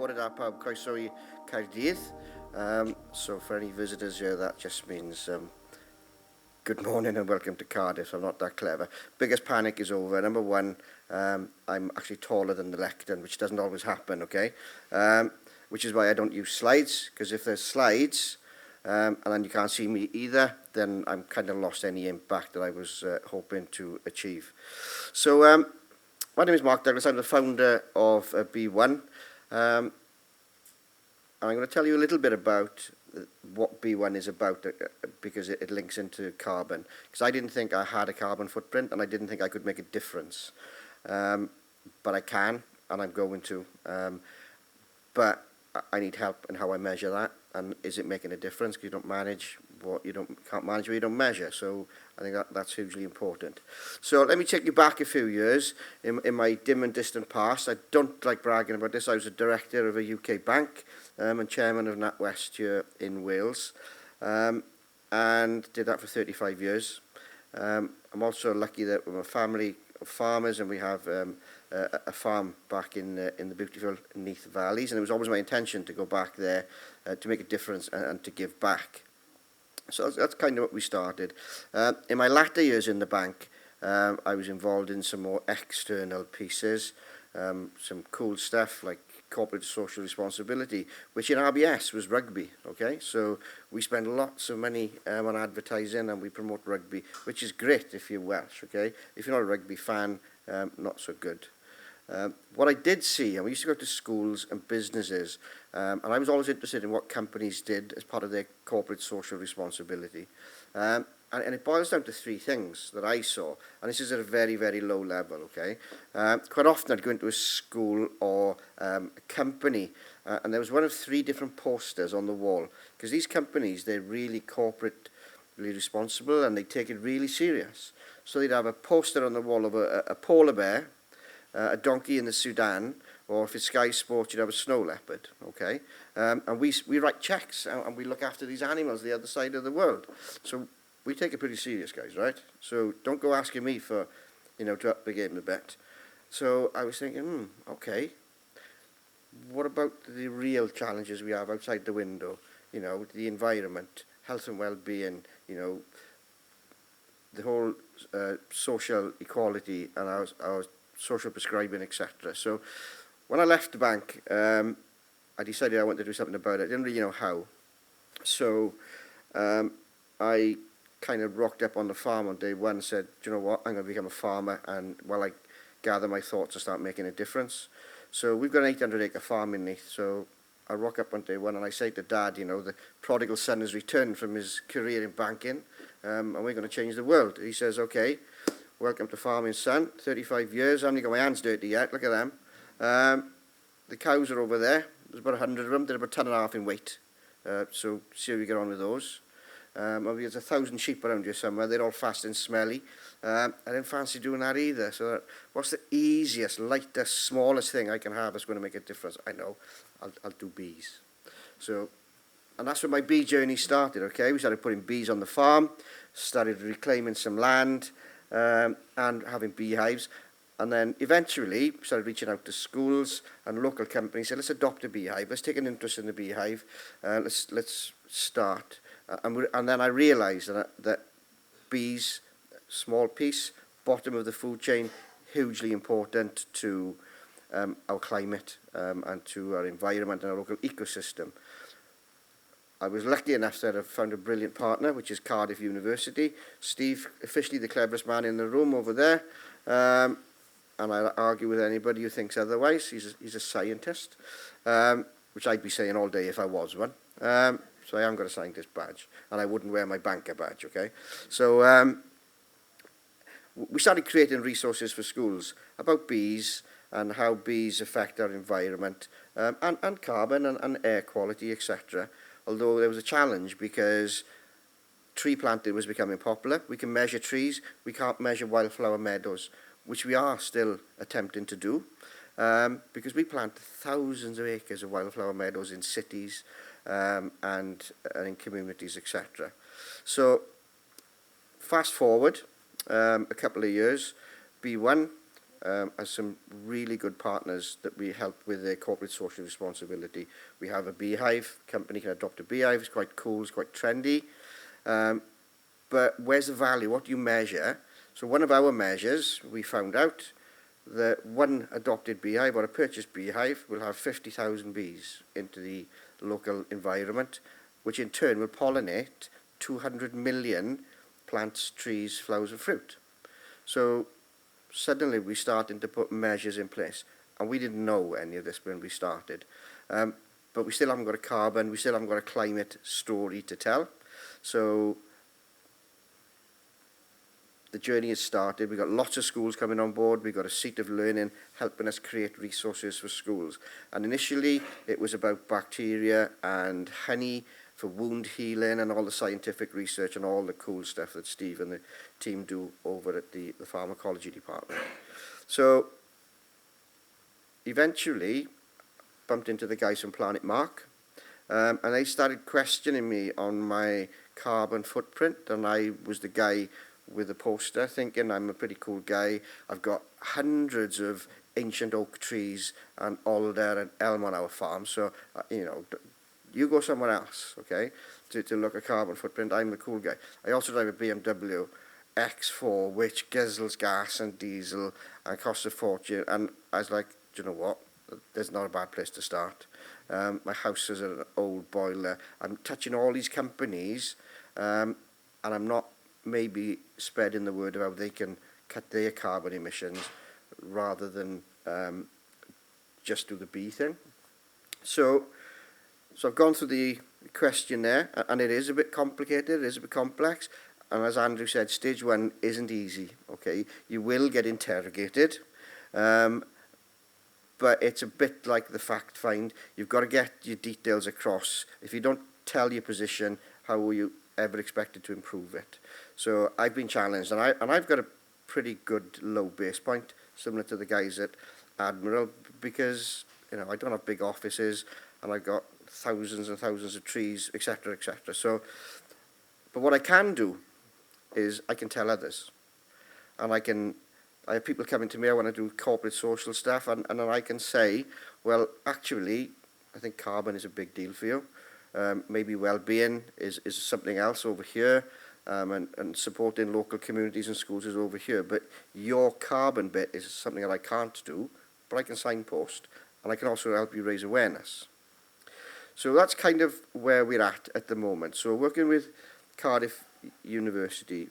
recorded at pub Croeso I Caerdydd. So for any visitors here, that just means good morning and welcome to Cardiff. I'm not that clever. Biggest panic is over. Number one, I'm actually taller than the lectern, which doesn't always happen, okay? Which is why I don't use slides, because if there's slides, and then you can't see me either, then I'm kind of lost any impact that I was hoping to achieve. So my name is Mark Douglas. I'm the founder of Bee1. And I'm going to tell you a little bit about what Bee1 is about because it links into carbon. Because I didn't think I had a carbon footprint and I didn't think I could make a difference. But I can, and I'm going to. But I need help in how I measure that. And is it making a difference? Because you don't manage what you can't manage what you don't measure. So I think that's hugely important. So let me take you back a few years in my dim and distant past. I don't like bragging about this. I was a director of a UK bank and chairman of NatWest here in Wales, and did that for 35 years. I'm also lucky that we're a family of farmers, and we have a farm back in the beautiful Neath Valleys, and it was always my intention to go back there to make a difference and to give back. So that's kind of what we started. In my latter years in the bank, I was involved in some more external pieces, some cool stuff like corporate social responsibility, which in RBS was rugby, okay? So we spend lots of money on advertising and we promote rugby, which is great if you're Welsh, okay? If you're not a rugby fan, not so good. What I did see, and we used to go to schools and businesses, and I was always interested in what companies did as part of their corporate social responsibility. And it boils down to three things that I saw, and this is at a very, very low level, okay? Quite often I'd go into a school or a company, and there was one of three different posters on the wall, because these companies, they're really corporately responsible, and they take it really serious. So they'd have a poster on the wall of a polar bear, a donkey in the Sudan, or if it's Sky Sports, you'd have a snow leopard, okay? And we write checks, and we look after these animals the other side of the world. So we take it pretty serious, guys, right? So don't go asking me for, to up the game a bit. So I was thinking, okay, what about the real challenges we have outside the window? The environment, health and well-being, the whole social equality and our social prescribing, etc. So when I left the bank, I decided I wanted to do something about it. I didn't really know how. So I kind of rocked up on the farm on day one and said, do you know what, I'm going to become a farmer, and while I gather my thoughts and start making a difference. So we've got an 800-acre farm in Neath, so I rock up on day one and I say to Dad, the prodigal son has returned from his career in banking, and we're going to change the world. He says, okay, welcome to farming, son. 35 years, I haven't got my hands dirty yet, look at them. The cows are over there, there's about 100 of them, they're about 1.5 tons in weight. So see how we get on with those. There's 1,000 sheep around here somewhere, they're all fast and smelly. I didn't fancy doing that either. So what's the easiest, lightest, smallest thing I can have that's going to make a difference? I know, I'll do bees. So, and that's where my bee journey started, okay? We started putting bees on the farm, started reclaiming some land, and having beehives. And then eventually started reaching out to schools and local companies, said, let's adopt a beehive, let's take an interest in the beehive, let's start. And then I realised that bees, small piece, bottom of the food chain, hugely important to our climate and to our environment and our local ecosystem. I was lucky enough that I found a brilliant partner, which is Cardiff University. Steve, officially the cleverest man in the room over there. And I'll argue with anybody who thinks otherwise. He's a scientist, which I'd be saying all day if I was one. So I haven't got a scientist badge, and I wouldn't wear my banker badge, okay? So we started creating resources for schools about bees and how bees affect our environment, and carbon and air quality, etc. Although there was a challenge because tree planting was becoming popular. We can measure trees, we can't measure wildflower meadows, which we are still attempting to do, because we plant thousands of acres of wildflower meadows in cities and in communities, etc. So fast forward a couple of years, Bee1 has some really good partners that we help with their corporate social responsibility. We have a beehive, company can adopt a beehive, it's quite cool, it's quite trendy. But where's the value? What do you measure? So one of our measures, we found out that one adopted beehive or a purchased beehive will have 50,000 bees into the local environment, which in turn will pollinate 200 million plants, trees, flowers and fruit. So suddenly we started to put measures in place, and we didn't know any of this when we started. But we still haven't got a carbon, we still haven't got a climate story to tell. So the journey has started. We've got lots of schools coming on board. We've got a seat of learning helping us create resources for schools. And initially, it was about bacteria and honey for wound healing and all the scientific research and all the cool stuff that Steve and the team do over at the pharmacology department. So eventually, bumped into the guys from Planet Mark, and they started questioning me on my carbon footprint, and I was the guy with a poster thinking I'm a pretty cool guy. I've got hundreds of ancient oak trees and alder and elm on our farm, so you know, you go somewhere else, okay, to look at carbon footprint. I'm the cool guy. I also drive a BMW X4 which guzzles gas and diesel and costs a fortune, and I was like, do you know what, there's not a bad place to start. My house is an old boiler. I'm touching all these companies, and I'm not maybe spreading the word of how they can cut their carbon emissions rather than just do the bee thing. So I've gone through the questionnaire, and it is a bit complicated, it is a bit complex, and as Andrew said, stage one isn't easy, okay? You will get interrogated, but it's a bit like the fact find. You've got to get your details across. If you don't tell your position, how will you ever expected to improve it? So I've been challenged, and I've got a pretty good low base point, similar to the guys at Admiral, because you know I don't have big offices, and I've got thousands and thousands of trees, etc., etc. So, but what I can do is I can tell others, and I have people coming to me. I want to do corporate social stuff, and then I can say, well, actually, I think carbon is a big deal for you. Maybe well-being is something else over here, and supporting local communities and schools is over here. But your carbon bit is something that I can't do, but I can signpost, and I can also help you raise awareness. So that's kind of where we're at the moment. So working with Cardiff University,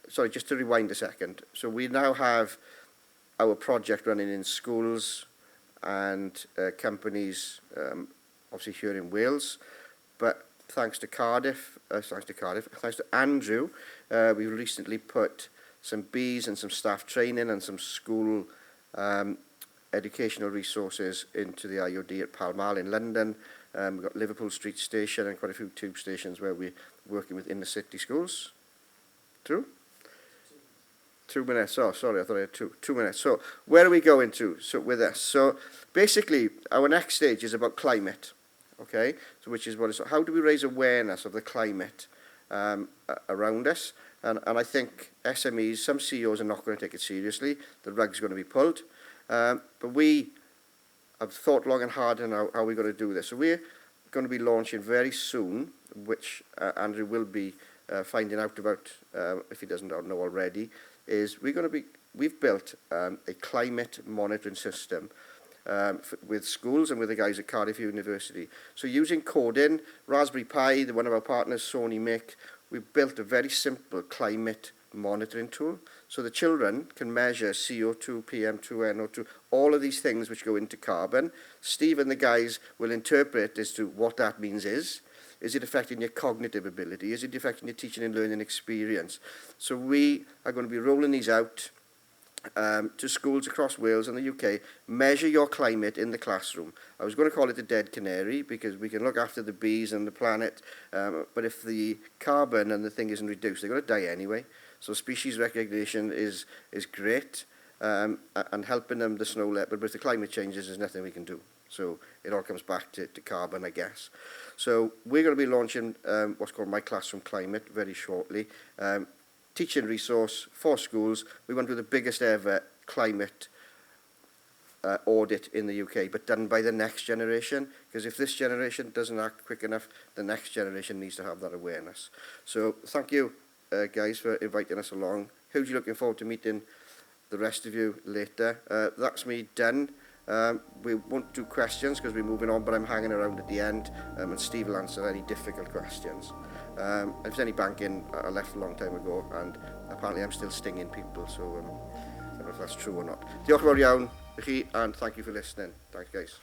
sorry, just to rewind a second. So we now have our project running in schools and companies, obviously here in Wales, but thanks to Andrew, we recently put some bees and some staff training and some school educational resources into the IOD at Pall Mall in London. We've got Liverpool Street Station and quite a few tube stations where we're working with inner city schools. True? 2 minutes. Oh, sorry, I thought I had 2 minutes. So where are we going to? So with this. So basically, our next stage is about climate. Okay, so which is what is how do we raise awareness of the climate around us? And I think SMEs, some CEOs are not going to take it seriously. The rug's going to be pulled. But we have thought long and hard on how we're going to do this. So we're going to be launching very soon, which Andrew will be finding out about if he doesn't know already. Is we've built a climate monitoring system with schools and with the guys at Cardiff University. So using coding, Raspberry Pi, one of our partners, Sony Mick, we've built a very simple climate monitoring tool. So the children can measure CO2, PM2, NO2, all of these things which go into carbon. Steve and the guys will interpret as to what that means is. Is it affecting your cognitive ability? Is it affecting your teaching and learning experience? So we are going to be rolling these out to schools across Wales and the UK. Measure your climate in the classroom. I was going to call it the dead canary because we can look after the bees and the planet, but if the carbon and the thing isn't reduced, they're going to die anyway. So species recognition is great, and helping them the snow leopard, but if the climate changes, there's nothing we can do. So it all comes back to carbon, I guess. So we're going to be launching what's called My Classroom Climate very shortly. teaching resource for schools. We went with the biggest ever climate audit in the UK, but done by the next generation, because if this generation doesn't act quick enough, the next generation needs to have that awareness. So thank you, guys, for inviting us along. Hugely looking forward to meeting the rest of you later. That's me done. We won't do questions because we're moving on, but I'm hanging around at the end, and Steve will answer any difficult questions. If there's any banking, I left a long time ago, and apparently I'm still stinging people, so I don't know if that's true or not. Diolch yn fawr iawn i chi, and thank you for listening. Thanks, guys.